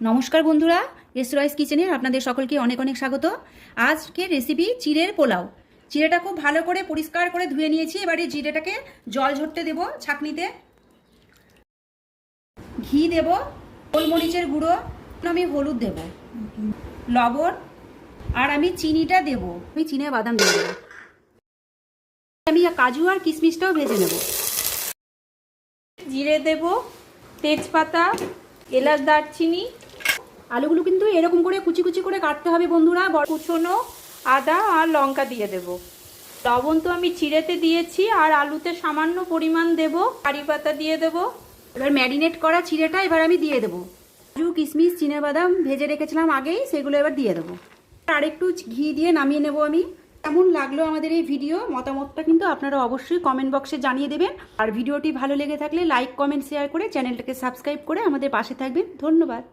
নমস্কার বন্ধুরা, এসরাইস কিচেনে আপনাদের সকলকে অনেক অনেক স্বাগত। আজকের রেসিপি চিড়ের পোলাও। চিড়েটা খুব ভালো করে পরিষ্কার করে ধুয়ে নিয়েছি। এবারে চিড়েটাকে জল ঝরতে দেব ছাঁকনিতে। ঘি দেব, গোলমরিচের গুঁড়ো, আমি হলুদ দেব, লবণ, আর আমি চিনিটা দেব। আমি চিনে বাদাম দিয়ে দেবো। আমি কাজু আর কিশমিশটাও ভেজে নেব। জিরে দেব, তেজপাতা, এলাচ, দারচিনি। আলুগুলো কিন্তু এরকম করে কুচি কুচি করে কাটতে হবে বন্ধুরা। কুচনো আদা আর লঙ্কা দিয়ে দেব। লবণ তো আমি চিড়েতে দিয়েছি, আর আলুতে সামান্য পরিমাণ দেব। কারি পাতা দিয়ে দেব। এবার ম্যারিনেট করা চিড়েটা এবার আমি দিয়ে দেবো। কাজু কিশমিশ চিনেবাদাম ভেজে রেখেছিলাম আগেই, সেগুলো এবার দিয়ে দেবো। আর একটু ঘি দিয়ে নামিয়ে নেব আমি। কেমন লাগলো আমাদের এই ভিডিও, মতামতটা কিন্তু আপনারা অবশ্যই কমেন্ট বক্সে জানিয়ে দেবেন। আর ভিডিওটি ভালো লেগে থাকলে লাইক কমেন্ট শেয়ার করে চ্যানেলটাকে সাবস্ক্রাইব করে আমাদের পাশে থাকবেন। ধন্যবাদ।